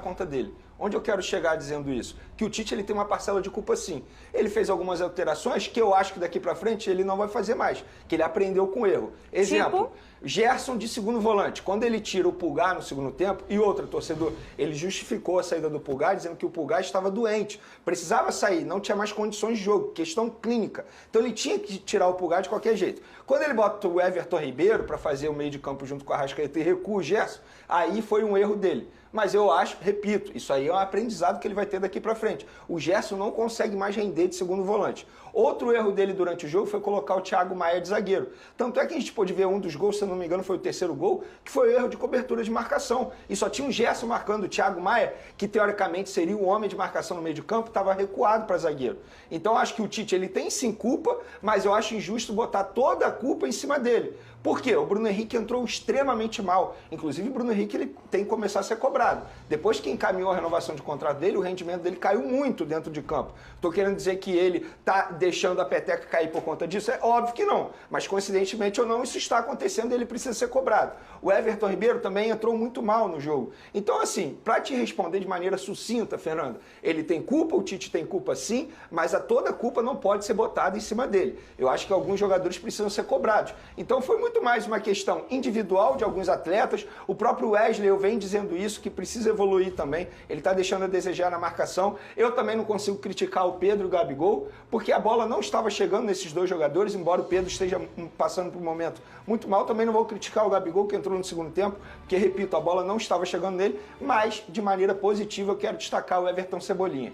conta dele. Onde eu quero chegar dizendo isso? Que o Tite ele tem uma parcela de culpa sim. Ele fez algumas alterações que eu acho que daqui para frente ele não vai fazer mais, que ele aprendeu com erro. Exemplo, Gerson de segundo volante. Quando ele tira o Pulgar no segundo tempo, e outro torcedor, ele justificou a saída do Pulgar dizendo que o Pulgar estava doente, precisava sair, não tinha mais condições de jogo, questão clínica. Então ele tinha que tirar o Pulgar de qualquer jeito. Quando ele bota o Everton Ribeiro para fazer o meio de campo junto com a Arrascaeta e recua o Gerson, aí foi um erro dele. Mas eu acho, repito, isso aí é um aprendizado que ele vai ter daqui para frente. O Gerson não consegue mais render de segundo volante. Outro erro dele durante o jogo foi colocar o Thiago Maia de zagueiro. Tanto é que a gente pôde ver um dos gols, se eu não me engano, foi o terceiro gol, que foi o erro de cobertura de marcação. E só tinha o Gerson marcando o Thiago Maia, que teoricamente seria o homem de marcação no meio de campo, estava recuado para zagueiro. Então eu acho que o Tite ele tem sim culpa, mas eu acho injusto botar toda a culpa em cima dele. Por quê? O Bruno Henrique entrou extremamente mal. Inclusive, o Bruno Henrique ele tem que começar a ser cobrado. Depois que encaminhou a renovação de contrato dele, o rendimento dele caiu muito dentro de campo. Estou querendo dizer que ele está deixando a peteca cair por conta disso? É óbvio que não. Mas, coincidentemente ou não, isso está acontecendo e ele precisa ser cobrado. O Everton Ribeiro também entrou muito mal no jogo. Então, assim, para te responder de maneira sucinta, Fernanda, ele tem culpa, o Tite tem culpa sim, mas toda a culpa não pode ser botada em cima dele. Eu acho que alguns jogadores precisam ser cobrados. Então, foi muito mais uma questão individual de alguns atletas. O próprio Wesley, eu venho dizendo isso, que precisa evoluir também. Ele está deixando a desejar na marcação. Eu também não consigo criticar o Pedro e o Gabigol, porque a bola não estava chegando nesses dois jogadores, embora o Pedro esteja passando por um momento muito mal. Também não vou criticar o Gabigol, que entrou no segundo tempo, porque, repito, a bola não estava chegando nele, mas, de maneira positiva, eu quero destacar o Everton Cebolinha.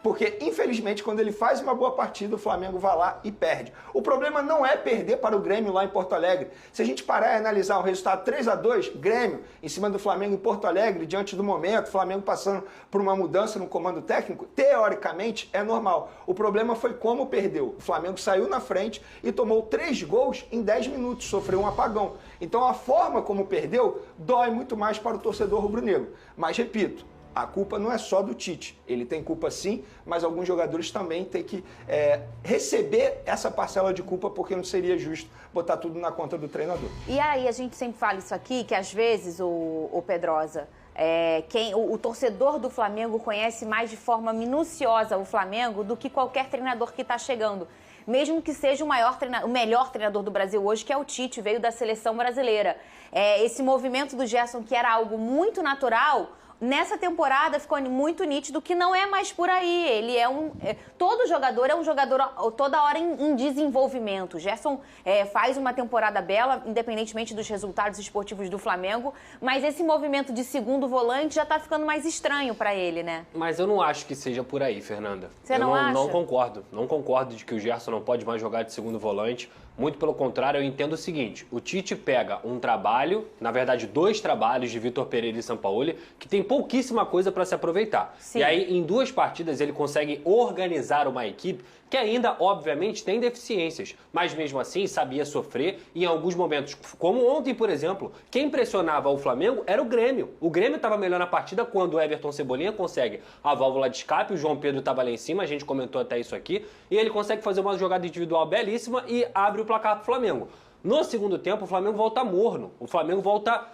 Porque, infelizmente, quando ele faz uma boa partida, o Flamengo vai lá e perde. O problema não é perder para o Grêmio lá em Porto Alegre. Se a gente parar e analisar o resultado 3-2, Grêmio em cima do Flamengo em Porto Alegre, diante do momento, o Flamengo passando por uma mudança no comando técnico, teoricamente é normal. O problema foi como perdeu. O Flamengo saiu na frente e tomou 3 gols em 10 minutos, sofreu um apagão. Então a forma como perdeu dói muito mais para o torcedor rubro-negro. Mas, repito, a culpa não é só do Tite. Ele tem culpa sim, mas alguns jogadores também têm que receber essa parcela de culpa, porque não seria justo botar tudo na conta do treinador. E aí, a gente sempre fala isso aqui, que às vezes, o Pedrosa, o torcedor do Flamengo conhece mais de forma minuciosa o Flamengo do que qualquer treinador que está chegando. Mesmo que seja o melhor treinador do Brasil hoje, que é o Tite, veio da seleção brasileira. Esse movimento do Gerson, que era algo muito natural, nessa temporada ficou muito nítido que não é mais por aí. Ele todo jogador é um jogador toda hora em desenvolvimento. O Gerson faz uma temporada bela, independentemente dos resultados esportivos do Flamengo, mas esse movimento de segundo volante já tá ficando mais estranho para ele, né? Mas eu não acho que seja por aí, Fernanda. Você não acha? Não concordo. Não concordo de que o Gerson não pode mais jogar de segundo volante. Muito pelo contrário, eu entendo o seguinte: o Tite pega um trabalho, na verdade 2 trabalhos de Vitor Pereira e Sampaoli, que tem pouquíssima coisa para se aproveitar. Sim. E aí, em 2 partidas, ele consegue organizar uma equipe que ainda, obviamente, tem deficiências, mas mesmo assim sabia sofrer em alguns momentos. Como ontem, por exemplo, quem pressionava o Flamengo era o Grêmio. O Grêmio estava melhor na partida quando o Everton Cebolinha consegue a válvula de escape, o João Pedro estava lá em cima, a gente comentou até isso aqui, e ele consegue fazer uma jogada individual belíssima e abre o placar para o Flamengo. No segundo tempo, o Flamengo volta morno, o Flamengo volta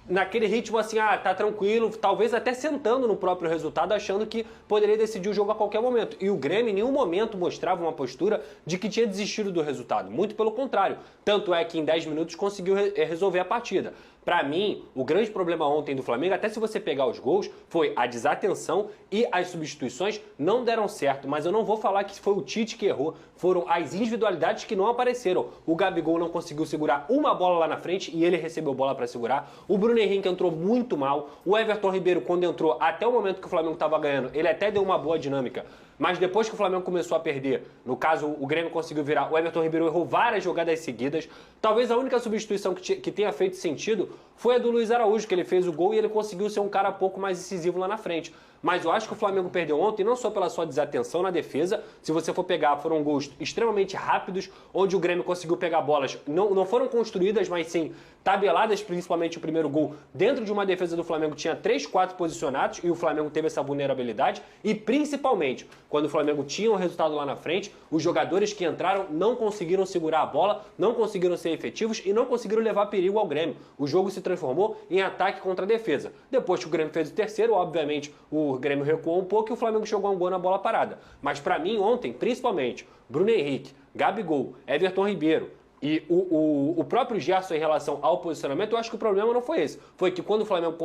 naquele ritmo assim, tá tranquilo, talvez até sentando no próprio resultado, achando que poderia decidir o jogo a qualquer momento. E o Grêmio em nenhum momento mostrava uma postura de que tinha desistido do resultado. Muito pelo contrário. Tanto é que em 10 minutos conseguiu resolver a partida. Pra mim, o grande problema ontem do Flamengo, até se você pegar os gols, foi a desatenção e as substituições não deram certo. Mas eu não vou falar que foi o Tite que errou, foram as individualidades que não apareceram. O Gabigol não conseguiu segurar uma bola lá na frente e ele recebeu bola pra segurar. O Bruno Henrique entrou muito mal. O Everton Ribeiro, quando entrou, até o momento que o Flamengo estava ganhando, ele até deu uma boa dinâmica. Mas depois que o Flamengo começou a perder, no caso o Grêmio conseguiu virar, o Everton Ribeiro errou várias jogadas seguidas. Talvez a única substituição que tenha feito sentido foi a do Luiz Araújo, que ele fez o gol e ele conseguiu ser um cara pouco mais decisivo lá na frente. Mas eu acho que o Flamengo perdeu ontem, não só pela sua desatenção na defesa. Se você for pegar, foram gols extremamente rápidos, onde o Grêmio conseguiu pegar bolas, não foram construídas, mas sim tabeladas, principalmente o primeiro gol, dentro de uma defesa do Flamengo tinha 3, 4 posicionados e o Flamengo teve essa vulnerabilidade e principalmente quando o Flamengo tinha um resultado lá na frente, os jogadores que entraram não conseguiram segurar a bola, não conseguiram ser efetivos e não conseguiram levar perigo ao Grêmio. O jogo se transformou em ataque contra a defesa. Depois que o Grêmio fez o terceiro, obviamente o Grêmio recuou um pouco e o Flamengo jogou um gol na bola parada. Mas pra mim ontem, principalmente, Bruno Henrique, Gabigol, Everton Ribeiro, e o próprio Gerson em relação ao posicionamento, eu acho que o problema não foi esse. Foi que quando o Flamengo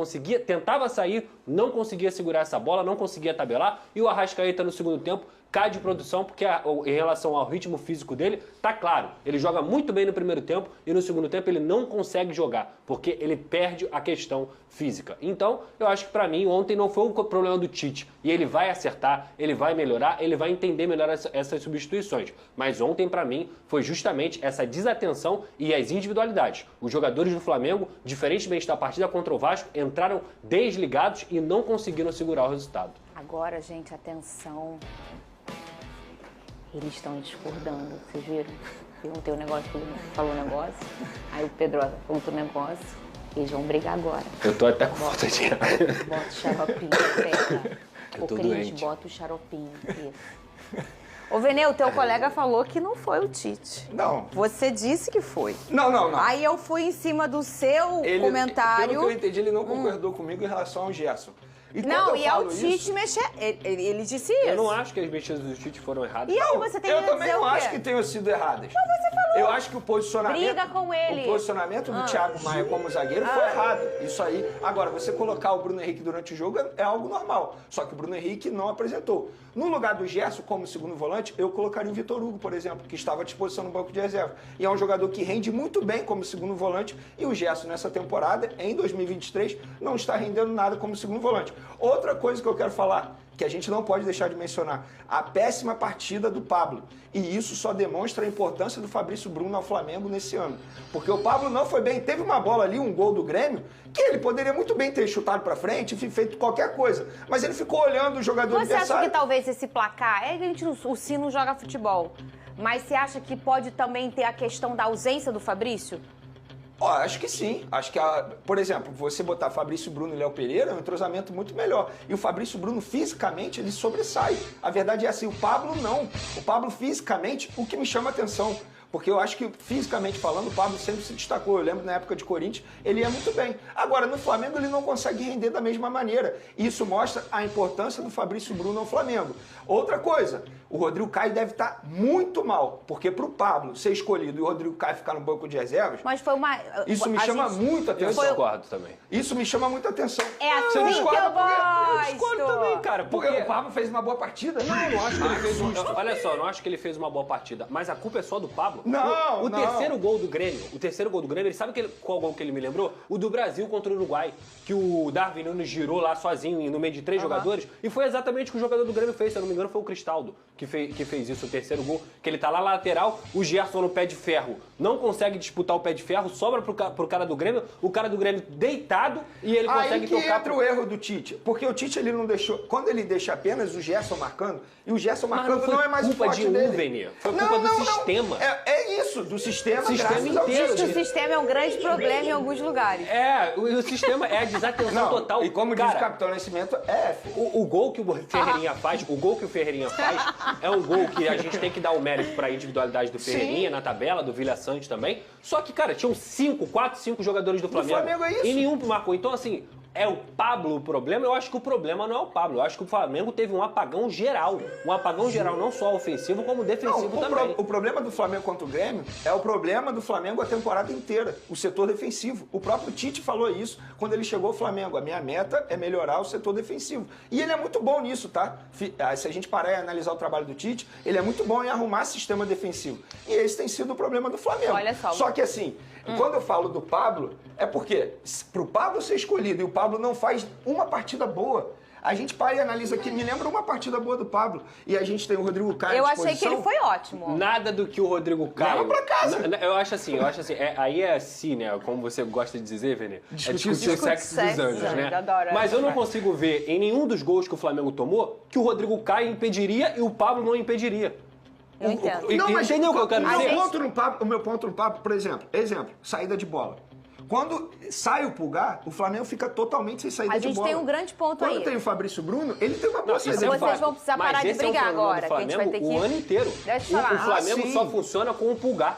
tentava sair, não conseguia segurar essa bola, não conseguia tabelar, e o Arrascaeta no segundo tempo cai de produção, porque em relação ao ritmo físico dele, tá claro, ele joga muito bem no primeiro tempo e no segundo tempo ele não consegue jogar, porque ele perde a questão física. Então, eu acho que pra mim ontem não foi um problema do Tite, e ele vai acertar, ele vai melhorar, ele vai entender melhor essas substituições. Mas ontem pra mim foi justamente essa desatenção e as individualidades. Os jogadores do Flamengo, diferentemente da partida contra o Vasco, entraram desligados e não conseguiram segurar o resultado. Agora, gente, atenção. Eles estão discordando, vocês viram? Perguntei o negócio, falou o negócio, aí o Pedrosa falou outro negócio, eles vão brigar agora. Eu tô até com falta de ar. Bota o xaropinho, pega. Eu tô Cris, doente. bota o xaropinho, isso. Ô, Vene, o teu colega falou que não foi o Tite. Não. Você disse que foi. Não. Aí eu fui em cima do seu comentário. Pelo que eu entendi, ele não concordou comigo em relação ao Gerson. E Não, quando eu e é o falo Tite isso, mexer. Ele disse isso. Eu não acho que as mexidas do Tite foram erradas. E aí você tem que eu dizer também não o quê? acho que tenham sido erradas. Mas você falou. Eu acho que o posicionamento... Briga com ele. O posicionamento do Thiago Maia como zagueiro foi errado. Isso aí. Agora, você colocar o Bruno Henrique durante o jogo é algo normal. Só que o Bruno Henrique não apresentou. No lugar do Gerson, como segundo volante, eu colocaria o Vitor Hugo, por exemplo, que estava à disposição no banco de reserva. E é um jogador que rende muito bem como segundo volante. E o Gerson, nessa temporada, em 2023, não está rendendo nada como segundo volante. Outra coisa que eu quero falar, que a gente não pode deixar de mencionar, a péssima partida do Pablo. E isso só demonstra a importância do Fabrício Bruno ao Flamengo nesse ano. Porque o Pablo não foi bem, teve uma bola ali, um gol do Grêmio, que ele poderia muito bem ter chutado pra frente, enfim, feito qualquer coisa. Mas ele ficou olhando o jogador Você adversário. acha que talvez esse placar... o Sino joga futebol, mas você acha que pode também ter a questão da ausência do Fabrício? Ó, acho que sim. Acho que, por exemplo, você botar Fabrício Bruno e Léo Pereira é um entrosamento muito melhor. E o Fabrício Bruno, fisicamente, ele sobressai. A verdade é assim, o Pablo não. O Pablo, fisicamente, o que me chama a atenção. Porque eu acho que, fisicamente falando, o Pablo sempre se destacou. Eu lembro, na época de Corinthians, ele ia muito bem. Agora, no Flamengo, ele não consegue render da mesma maneira. Isso mostra a importância do Fabrício Bruno ao Flamengo. Outra coisa, o Rodrigo Caio deve estar muito mal. Porque pro Pablo ser escolhido e o Rodrigo Caio ficar no banco de reservas... Mas foi uma... Isso me chama muito Eu atenção. discordo também. Isso me chama muita atenção. É assim Você que discorda eu por quê? gosto. Eu discordo também, cara. Porque o Pablo fez uma boa partida? Não acho que ele fez olha só, não acho que ele fez uma boa partida. Mas a culpa é só do Pablo. Não, O não. terceiro gol do Grêmio, ele sabe qual gol que ele me lembrou? O do Brasil contra o Uruguai. Que o Darwin Nunes girou lá sozinho no meio de 3 jogadores. E foi exatamente o que o jogador do Grêmio fez. Se eu não me engano, foi o Cristaldo que fez isso, o terceiro gol. Que ele tá lá lateral, o Gerson no pé de ferro não consegue disputar o pé de ferro, sobra pro cara do Grêmio, o cara do Grêmio deitado e ele consegue Aí que tocar entra o erro do Tite. Porque o Tite, ele não deixou... Quando ele deixa apenas o Gerson marcando, e o Gerson marcando não é mais culpa forte de dele. Vene. Foi culpa do sistema. É isso, do sistema, Sistema graças ao inteiro. Tite. O sistema é um grande problema em alguns lugares. O sistema é a desatenção total. E como diz o Capitão Nascimento, é F. O gol que o Ferreirinha faz, é um gol que a gente tem que dar o mérito para a individualidade do Ferreirinha na tabela, do Vila Sante também. Só que, cara, tinham 4, 5 jogadores do Flamengo. Flamengo é isso. E nenhum marcou. Então, assim, é o Pablo o problema? Eu acho que o problema não é o Pablo. Eu acho que o Flamengo teve um apagão geral. Um apagão geral, não só ofensivo, como defensivo também. O problema do Flamengo contra o Grêmio é o problema do Flamengo a temporada inteira, o setor defensivo. O próprio Tite falou isso quando ele chegou ao Flamengo. A minha meta é melhorar o setor defensivo. E ele é muito bom nisso, tá? Se a gente parar e analisar o trabalho do Tite, ele é muito bom em arrumar sistema defensivo. E esse tem sido o problema do Flamengo. Olha só. Só que assim, quando eu falo do Pablo, é porque pro Pablo ser escolhido e o Pablo não faz uma partida boa. A gente para e analisa aqui, me lembra uma partida boa do Pablo. E a gente tem o Rodrigo Caio Eu à achei que disposição. ele foi ótimo. Nada do que o Rodrigo Caio... Leva pra casa. Eu acho assim, aí é assim, né? Como você gosta de dizer, Vene. Discutir o sexo dos anjos, né? Adoro Mas essa eu não frase. consigo ver em nenhum dos gols que o Flamengo tomou que o Rodrigo Caio impediria e o Pablo não impediria. Eu entendo. Entendeu o que eu quero dizer? O meu ponto no Pablo, por exemplo, saída de bola. Quando sai o Pulgar, o Flamengo fica totalmente sem saída de bola. A gente tem um grande ponto aí. Quando tem o Fabrício Bruno, ele tem uma boa saída de bola. Vocês vão precisar parar de brigar agora, que a gente vai ter que... O ano inteiro. Deixa eu falar. O Flamengo só funciona com o Pulgar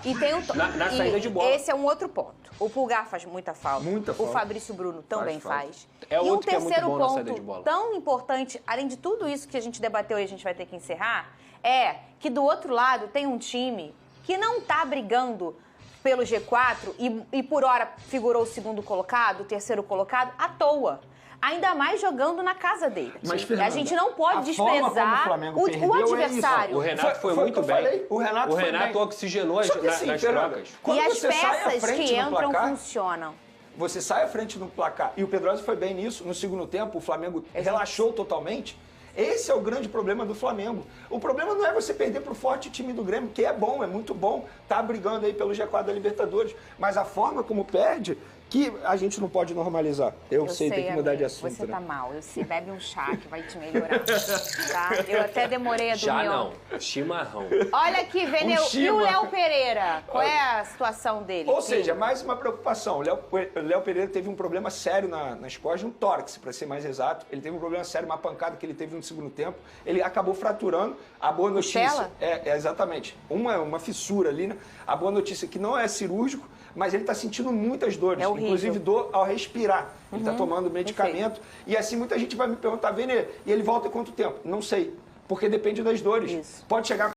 na saída de bola. Esse é um outro ponto. O Pulgar faz muita falta. Muita falta. O Fabrício Bruno também faz. É e um outro que é muito terceiro bom na saída de ponto bola. tão importante, além de tudo isso que a gente debateu e a gente vai ter que encerrar, é que do outro lado tem um time que não tá brigando pelo G4 e por hora figurou o segundo colocado, o terceiro colocado, à toa. Ainda mais jogando na casa dele. Mas, e Fernanda, a gente não pode a forma como desprezar o Flamengo o perdeu é adversário. isso. O Renato foi muito bem. Falei. O Renato foi bem. oxigenou Só que assim, nas Fernanda, trocas. quando E as você sai à peças frente que no entram placar, funcionam. você sai à frente no placar. E o Pedrosa foi bem nisso. No segundo tempo, o Flamengo relaxou totalmente. Esse é o grande problema do Flamengo. O problema não é você perder para o forte time do Grêmio, que é bom, é muito bom. Tá brigando aí pelo G4 da Libertadores. Mas a forma como perde, que a gente não pode normalizar. Eu sei, tem que mudar amigo, de assunto. Você tá né? mal. Você bebe um chá que vai te melhorar. Tá? Eu até demorei a dormir. Já não. Chimarrão. Olha aqui, Veneu. E o Chima. Léo Pereira? Qual é a situação dele? Ou seja, mais uma preocupação. O Léo Pereira teve um problema sério nas costas, um tórax, para ser mais exato. Ele teve um problema sério, uma pancada que ele teve no segundo tempo. Ele acabou fraturando. A boa notícia... Costela? Exatamente. Uma fissura ali, né? A boa notícia é que não é cirúrgico, mas ele está sentindo muitas dores. É horrível. Inclusive dor ao respirar. Ele está tomando medicamento. E assim, muita gente vai me perguntar, Vene, e ele volta em quanto tempo? Não sei. Porque depende das dores. Isso. Pode chegar